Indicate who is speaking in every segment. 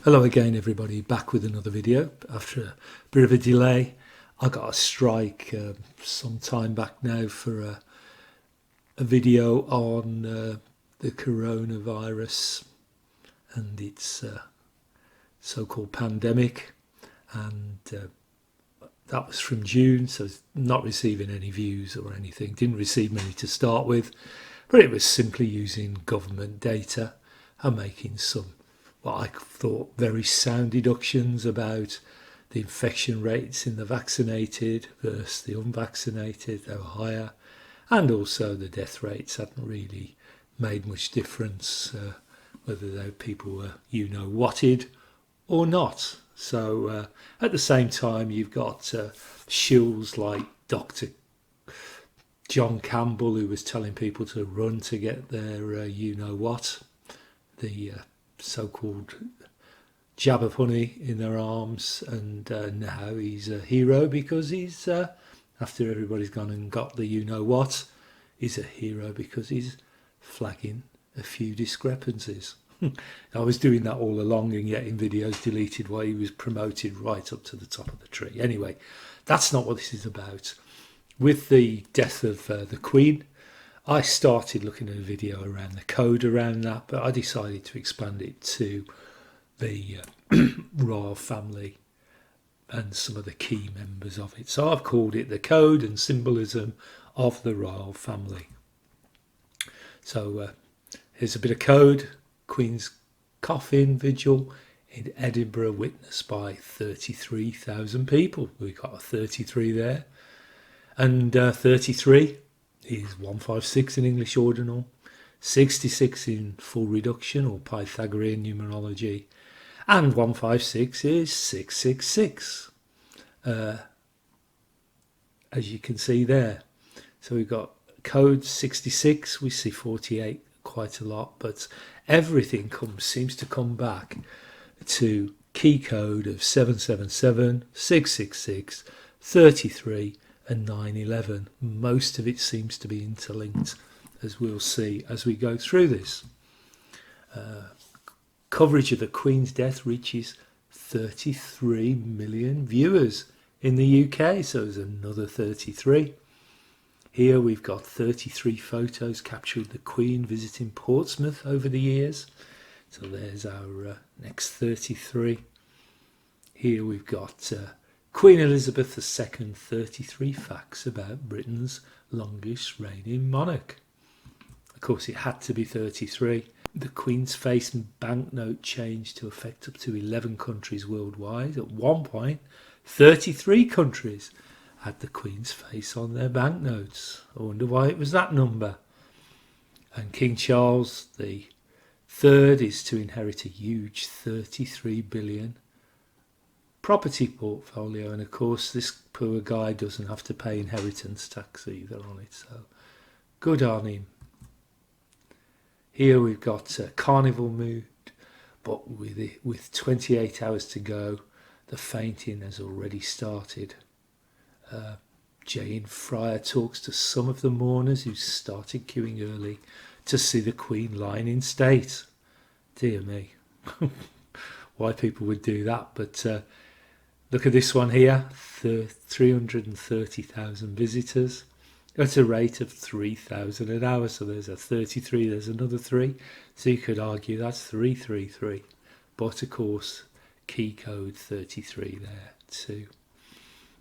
Speaker 1: Hello again everybody, back with another video after a bit of a delay. I got a strike some time back now for a video on the coronavirus and its so-called pandemic, and that was from June, so it's not receiving any views or anything. Didn't receive many to start with, but it was simply using government data and making some what I thought very sound deductions about the infection rates in the vaccinated versus the unvaccinated. They were higher, and also the death rates hadn't really made much difference, whether those people were whatted or not. So at the same time, you've got shills like Dr. John Campbell, who was telling people to run to get their what, the so-called jab of honey in their arms, and now he's a hero because he's after everybody's gone and got the what, he's a hero because he's flagging a few discrepancies. I was doing that all along and getting videos deleted while he was promoted right up to the top of the tree. Anyway, that's not what this is about. With the death of the Queen, I started looking at a video around the code around that, but I decided to expand it to the royal family and some of the key members of it. So I've called it the Code and Symbolism of the Royal Family. So here's a bit of code. Queen's coffin vigil in Edinburgh witnessed by 33,000 people. We've got a 33 there. And 33 is 156 in English ordinal, 66 in full reduction or Pythagorean numerology, and 156 is 666, as you can see there. So we've got code 66, we see 48 quite a lot, but everything seems to come back to key code of 777, 666, 33 and 911. Most of it seems to be interlinked, as we'll see as we go through this. Coverage of the Queen's death reaches 33 million viewers in the UK, so there's another 33. Here we've got 33 photos capturing the Queen visiting Portsmouth over the years. So there's our next 33. Here we've got Queen Elizabeth II, 33 facts about Britain's longest reigning monarch. Of course, it had to be 33. The Queen's face and banknote changed to affect up to 11 countries worldwide. At one point, 33 countries had the Queen's face on their banknotes. I wonder why it was that number. And King Charles the Third is to inherit a huge 33 billion property portfolio, and of course this poor guy doesn't have to pay inheritance tax either on it, so good on him. Here we've got a carnival mood, but with 28 hours to go, the fainting has already started. Jane Fryer talks to some of the mourners who started queuing early to see the Queen lying in state. Dear me, why people would do that, but look at this one here, 330,000 visitors at a rate of 3,000 an hour. So there's a 33, there's another 3. So you could argue that's 333. But of course, key code 33 there too.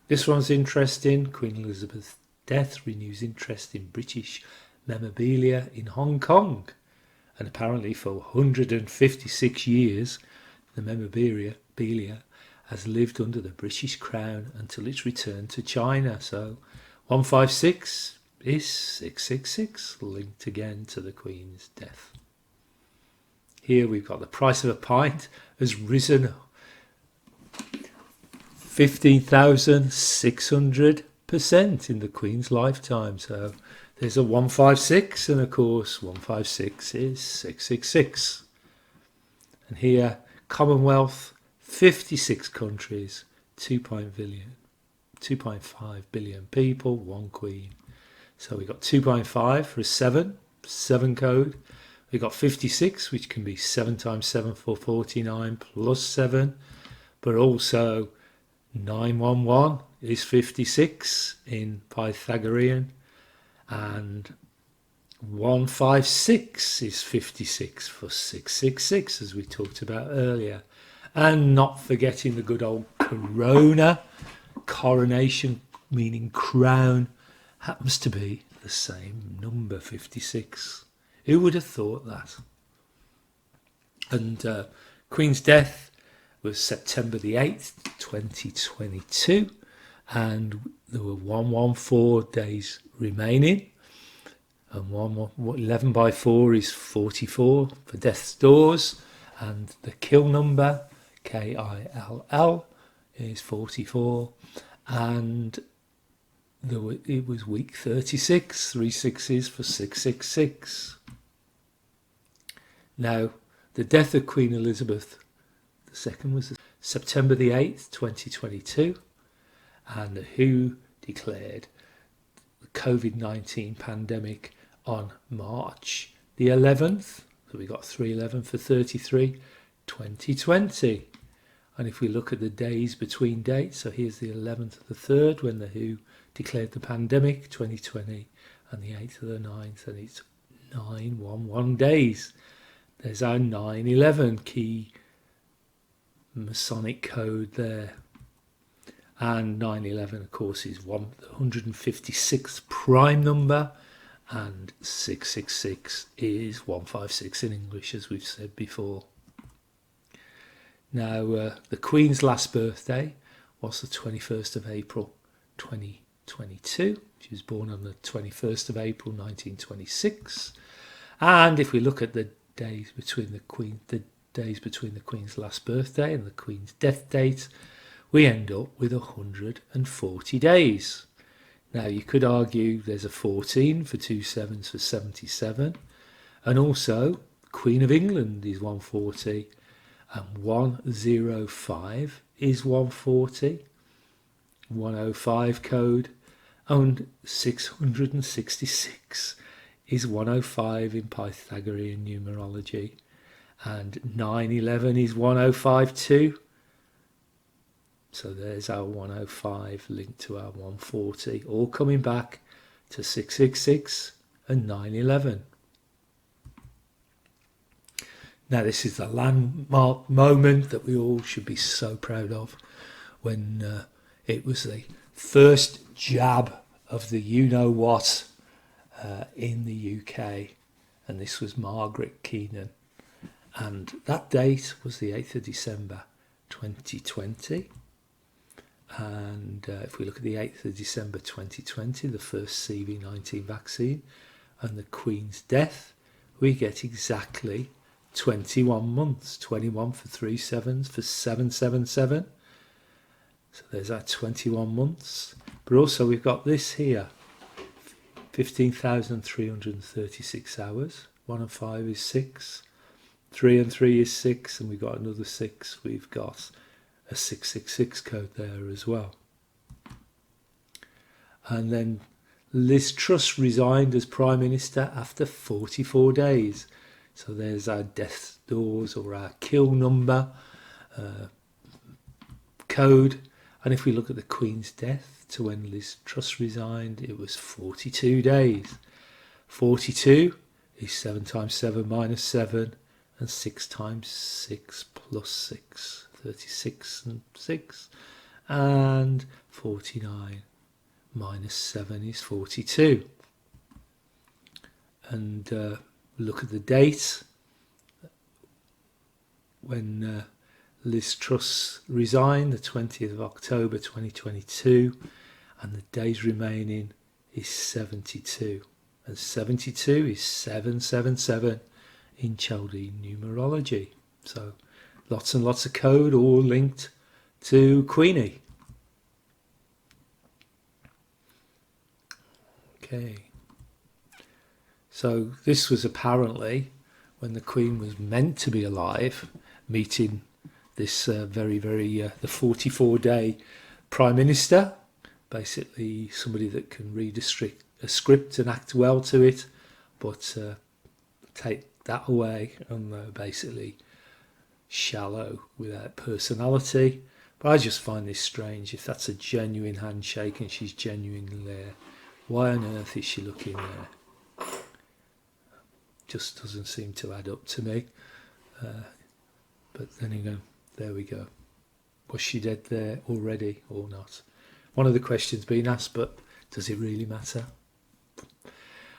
Speaker 1: This one's interesting. Queen Elizabeth's death renews interest in British memorabilia in Hong Kong. And apparently for 156 years, the memorabilia has lived under the British Crown until its return to China. So 156 is 666, linked again to the Queen's death. Here we've got the price of a pint has risen 15,600% in the Queen's lifetime. So there's a 156, and of course 156 is 666. And here, Commonwealth, 56 countries, 2.5 billion people, one Queen. So we got 2.5 for a 7 code. We've got 56, which can be 7 times 7 for 49 plus 7, but also 911 is 56 in Pythagorean, and 156 is 56 for 666, as we talked about earlier. And not forgetting the good old corona, coronation meaning crown, happens to be the same number, 56. Who would have thought that? And Queen's death was September the 8th, 2022, and there were 114 days remaining. And 11 by 4 is 44 for death's doors, and the kill number, KILL, is 44, and it was week 36, 3 sixes for 666. Now, the death of Queen Elizabeth II was September the 8th, 2022, and the WHO declared the COVID-19 pandemic on March the 11th. So we got 311 for 33, 2020. And if we look at the days between dates, so here's the 11th of the 3rd when the WHO declared the pandemic, 2020, and the 8th of the 9th, and it's 911 days. There's our 911 key Masonic code there. And 911, of course, is 156th prime number, and 666 is 156 in English, as we've said before. Now, the Queen's last birthday was the 21st of April 2022. She was born on the 21st of April 1926. And if we look at the days between the Queen's last birthday and the Queen's death date, we end up with 140 days. Now, you could argue there's a 14 for 2 sevens for 77, and also Queen of England is 140, and 105 is 140, 105 code, and 666 is 105 in Pythagorean numerology, and 911 is 105 too. So there's our 105 linked to our 140, all coming back to 666 and 911. Now, this is the landmark moment that we all should be so proud of, when it was the first jab of the you-know-what in the UK, and this was Margaret Keenan. And that date was the 8th of December 2020. And if we look at the 8th of December 2020, the first CV-19 vaccine, and the Queen's death, we get exactly 21 months, 21 for 3 sevens for 777. So there's our 21 months. But also we've got this here, 15,336 hours. 1 and 5 is 6. 3 and 3 is 6, and we've got another 6. We've got a 666 code there as well. And then Liz Truss resigned as Prime Minister after 44 days. So there's our death doors, or our kill number code. And if we look at the Queen's death to when Liz Truss resigned, it was 42 days. 42 is 7 times 7 minus 7, and 6 times 6 plus 6. 36 and 6, and 49 minus 7 is 42. And look at the date when Liz Truss resigned, the 20th of October 2022, and the days remaining is 72, and 72 is 777 in Chaldean numerology. So lots and lots of code, all linked to Queenie. Okay. So this was apparently when the Queen was meant to be alive, meeting this the 44-day Prime Minister, basically somebody that can read a script and act well to it, but that away, and they're basically shallow without personality. But I just find this strange. If that's a genuine handshake and she's genuinely there, why on earth is she looking there? Just doesn't seem to add up to me. But then again, there we go. Was she dead there already or not? One of the questions being asked, but does it really matter?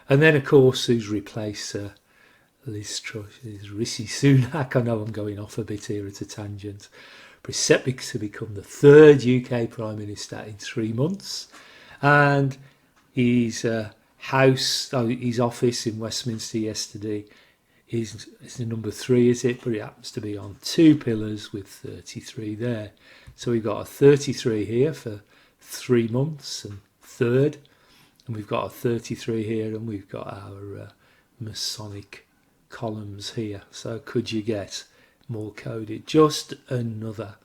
Speaker 1: And then, of course, who's replaced Liz Truss is Rishi Sunak. I know I'm going off a bit here at a tangent. But he's set to become the third UK Prime Minister in 3 months. And his his office in Westminster yesterday is the number 3, is it? But it happens to be on 2 pillars with 33 there. So we've got a 33 here for 3 months and third. And we've got a 33 here, and we've got our Masonic columns here. So could you get more coded? Just another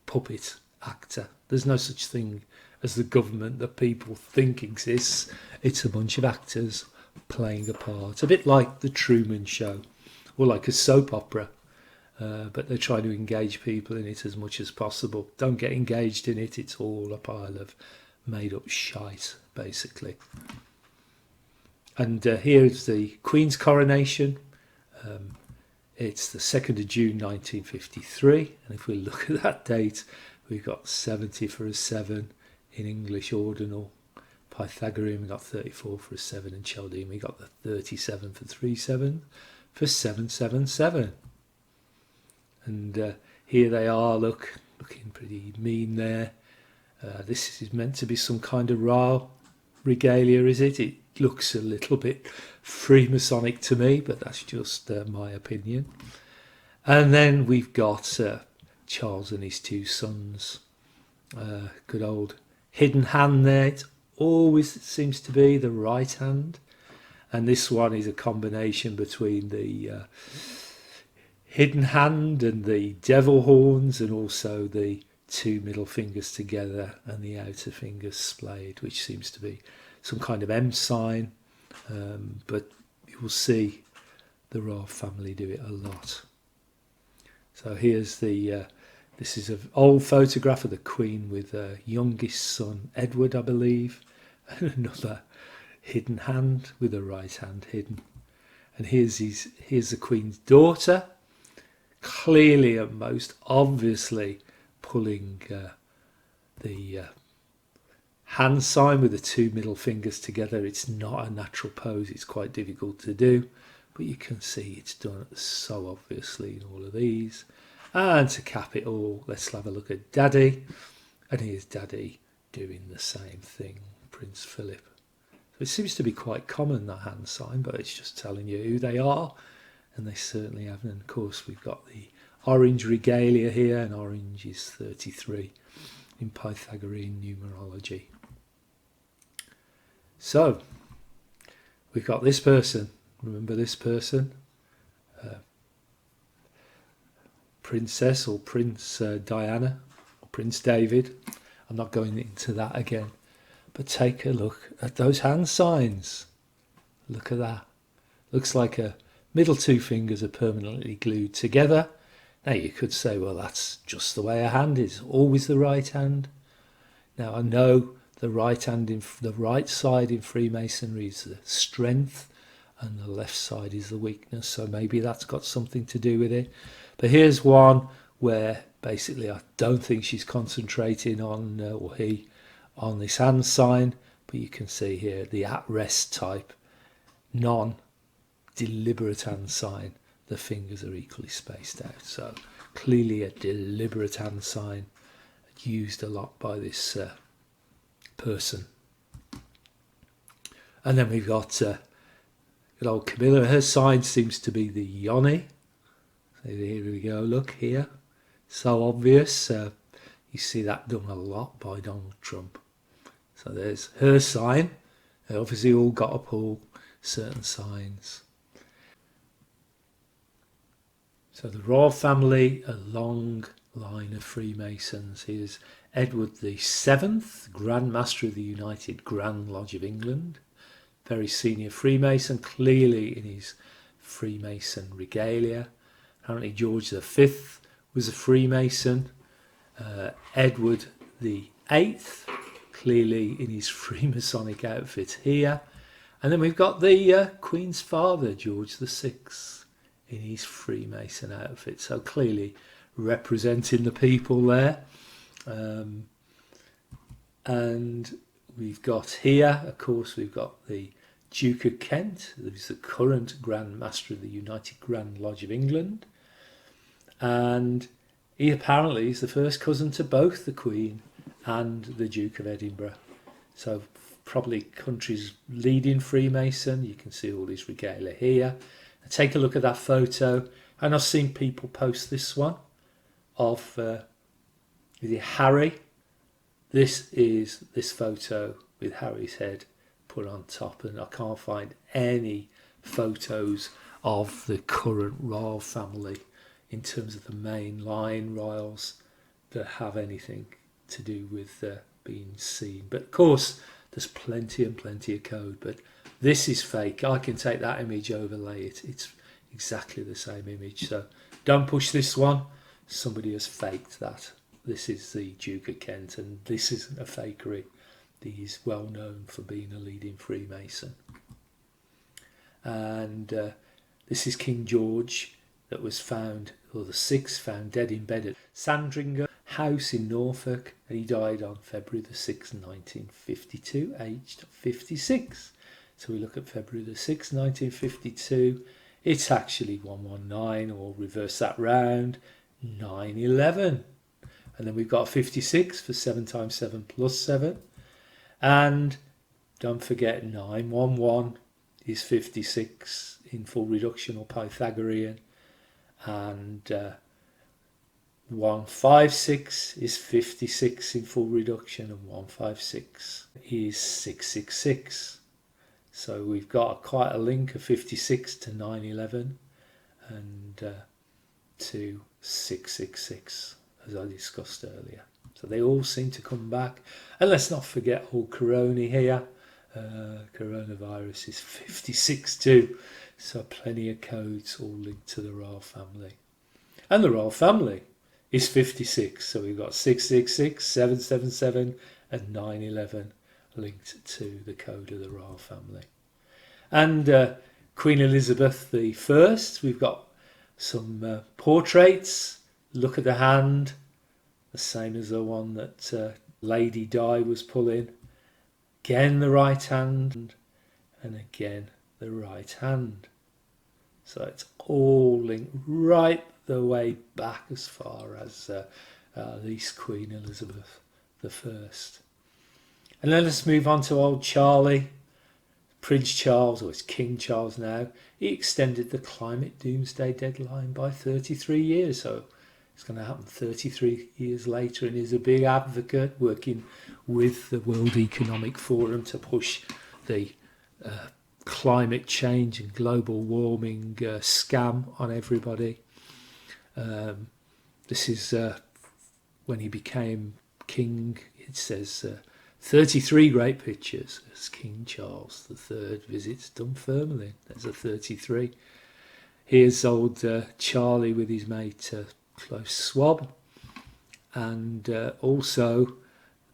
Speaker 1: puppet actor. There's no such thing as the government that people think exists. It's a bunch of actors playing a part, a bit like the Truman Show or like a soap opera, but they try to engage people in it as much as possible. Don't get engaged in it. It's all a pile of made up shite, basically. And here's the Queen's coronation. It's the 2nd of June 1953, and if we look at that date, we've got 70 for a 7 in English ordinal. Pythagorean, we got 34 for a 7, and Chaldean, we got the 37 for 3/7 for 777. And here they are, looking pretty mean there. This is meant to be some kind of royal regalia, is it? It looks a little bit Freemasonic to me, but that's just my opinion. And then we've got Charles and his 2 sons. Good old hidden hand there. It always seems to be the right hand. And this one is a combination between the hidden hand and the devil horns, and also the 2 middle fingers together and the outer fingers splayed, which seems to be some kind of M sign. But you will see the royal family do it a lot. So here's this is an old photograph of the Queen with her youngest son, Edward, I believe, and another hidden hand with the right hand hidden. And here's the Queen's daughter, clearly and most obviously pulling the hand sign with the 2 middle fingers together. It's not a natural pose. It's quite difficult to do, but you can see it's done so obviously in all of these. And to cap it all, let's have a look at Daddy. And here's Daddy doing the same thing, Prince Philip. So it seems to be quite common, that hand sign, but it's just telling you who they are. And they certainly have. And of course, we've got the orange regalia here, and orange is 33 in Pythagorean numerology. So we've got this person. Remember this person? Princess or Prince Diana or Prince David. I'm not going into that again. But take a look at those hand signs. Look at that. Looks like a middle 2 fingers are permanently glued together. Now you could say, well, that's just the way a hand is, always the right hand. Now I know the right hand in the right side in Freemasonry is the strength, and the left side is the weakness. So maybe that's got something to do with it. But here's one where basically I don't think she's concentrating on, or he, on this hand sign. But you can see here the at-rest type, non-deliberate hand sign. The fingers are equally spaced out. So clearly a deliberate hand sign used a lot by this person. And then we've got good old Camilla. Her sign seems to be the Yoni. So here we go, look here. So obvious. You see that done a lot by Donald Trump. So there's her sign. They obviously all got to pull certain signs. So the royal family, a long line of Freemasons. Here's Edward the 7th, Grand Master of the United Grand Lodge of England. Very senior Freemason, clearly in his Freemason regalia. Apparently George V was a Freemason. Edward VIII, clearly in his Freemasonic outfit here. And then we've got the Queen's father, George VI, in his Freemason outfit. So clearly representing the people there. And we've got here, of course, we've got the Duke of Kent, who's the current Grand Master of the United Grand Lodge of England. And he apparently is the first cousin to both the Queen and the Duke of Edinburgh. So probably country's leading Freemason. You can see all his regalia here. And take a look at that photo. And I've seen people post this one of Harry. This is this photo with Harry's head put on top, and I can't find any photos of the current royal family in terms of the main line royals that have anything to do with being seen. But of course there's plenty and plenty of code, but this is fake. I can take that image, overlay it, it's exactly the same image. So don't push this one, somebody has faked that. This is the Duke of Kent, and this isn't a fakery. He's well known for being a leading Freemason. And this is King George, that was found, or the sixth, found dead in bed at Sandringham House in Norfolk, and he died on February the 6th, 1952, aged 56. So we look at February the 6th, 1952. It's actually 119, or reverse that round, 911. And then we've got 56 for 7 times 7 plus 7. And don't forget 911 is 56 in full reduction or Pythagorean. And 156 is 56 in full reduction, and 156 is 666. So we've got quite a link of 56 to 911 and to 666, as I discussed earlier. So they all seem to come back. And let's not forget old Corona here. Coronavirus is 56 too. So plenty of codes all linked to the royal family. And the royal family is 56. So we've got 666, 777 and 911 linked to the code of the royal family. And Queen Elizabeth I, we've got some portraits. Look at the hand, the same as the one that Lady Di was pulling. Again the right hand, and again the right hand. So it's all linked right the way back as far as at least Queen Elizabeth I. And then let's move on to old Charlie. Prince Charles, or it's King Charles now, he extended the climate doomsday deadline by 33 years. So it's going to happen 33 years later, and he's a big advocate working with the World Economic Forum to push the climate change and global warming scam on everybody. This is when he became king. It says 33 great pictures as King Charles III visits Dunfermline. There's a 33. Here's old Charlie with his mate Close Swab. And also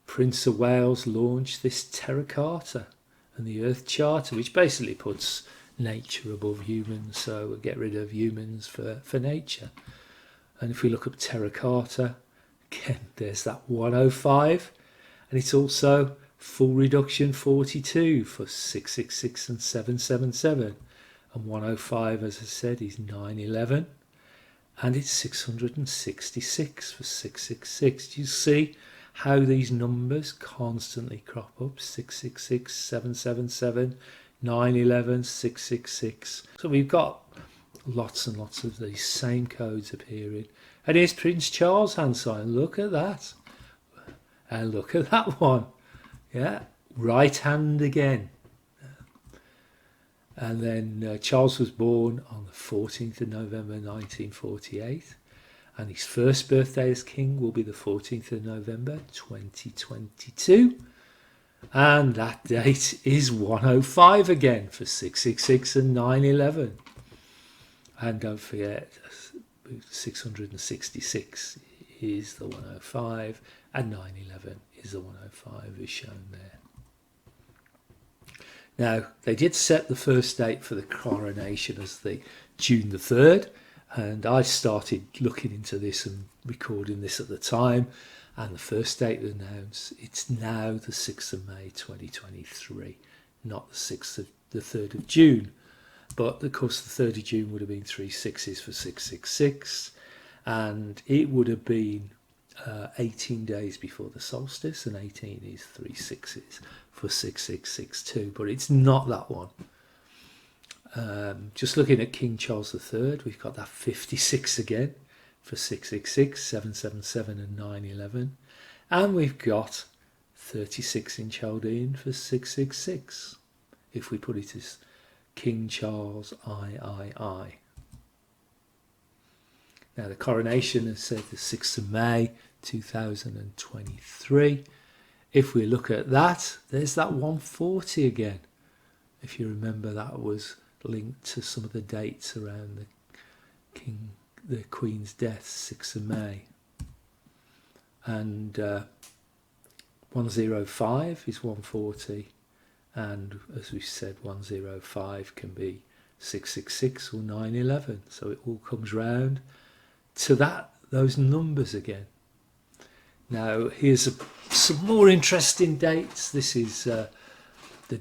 Speaker 1: Prince of Wales launched this Terra Carta and the Earth Charter, which basically puts nature above humans. So we'll get rid of humans for nature. And if we look up Terra Carta, again, there's that 105. And it's also full reduction 42 for 666 and 777. And 105, as I said, is 911. And it's 666 for 666. You see how these numbers constantly crop up. 666, 777, 911, 666. So we've got lots and lots of these same codes appearing. And here's Prince Charles' hand sign. Look at that. And look at that one. Yeah, right hand again. And then Charles was born on the 14th of November 1948. And his first birthday as king will be the 14th of November 2022. And that date is 105 again for 666 and 911. And don't forget, 666 is the 105, and 911 is the 105, is shown there. Now, they did set the first date for the coronation as the June the 3rd, and I started looking into this and recording this at the time, and the first date was announced. It's now the 6th of May 2023, not the 3rd of June. But of course the 3rd of June would have been 3 6s for 666, and it would have been 18 days before the solstice, and 18 is 3 6s for 6662, but it's not that one. Just looking at King Charles III, we've got that 56 again for 666, 777 and 911, and we've got 36 in Chaldean for 666, if we put it as King Charles III. Now the coronation is said the 6th of May 2023. If we look at that, there's that 140 again. If you remember, that was linked to some of the dates around the Queen's death, 6th of May. And 105 is 140. And as we said, 105 can be 666 or 911. So it all comes round to those numbers again. Now here's some more interesting dates. This is the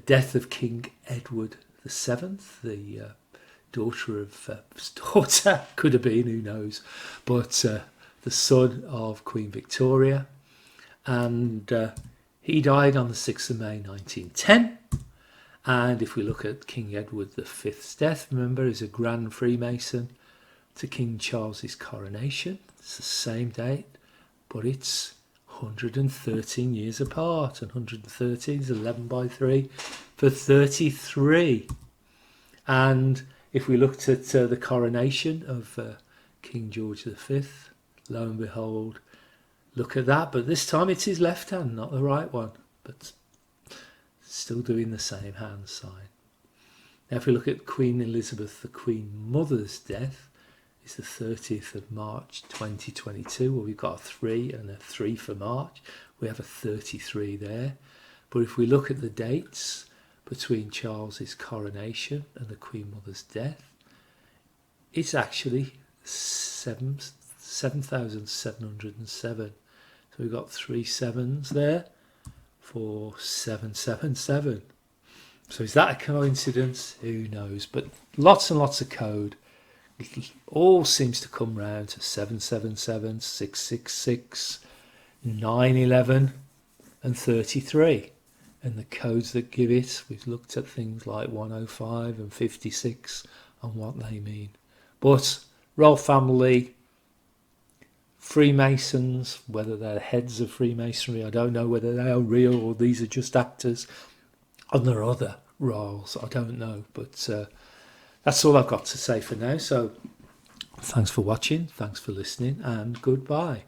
Speaker 1: death of King Edward VII, the daughter, could have been, who knows, but the son of Queen Victoria. And he died on the 6th of May 1910. And if we look at King Edward V's death, remember, he's a Grand Freemason, to King Charles's coronation. It's the same date, but it's 113 years apart, and 113 is 11 by 3 for 33. And if we looked at the coronation of King George V, lo and behold, look at that, but this time it's his left hand, not the right one, but still doing the same hand sign. Now if we look at Queen Elizabeth, the Queen Mother's death, is the 30th of March 2022. Well, we've got a 3 and a 3 for March. We have a 33 there. But if we look at the dates between Charles's coronation and the Queen Mother's death, it's actually 7,707. So we've got 3 7s there for 777. So is that a coincidence? Who knows? But lots and lots of code. It all seems to come round to 777, 666, 911 and 33. And the codes that give it, we've looked at things like 105 and 56 and what they mean. But royal family, Freemasons, whether they're heads of Freemasonry, I don't know whether they are real or these are just actors. And there are other royals, I don't know. But that's all I've got to say for now. So thanks for watching, thanks for listening, and goodbye.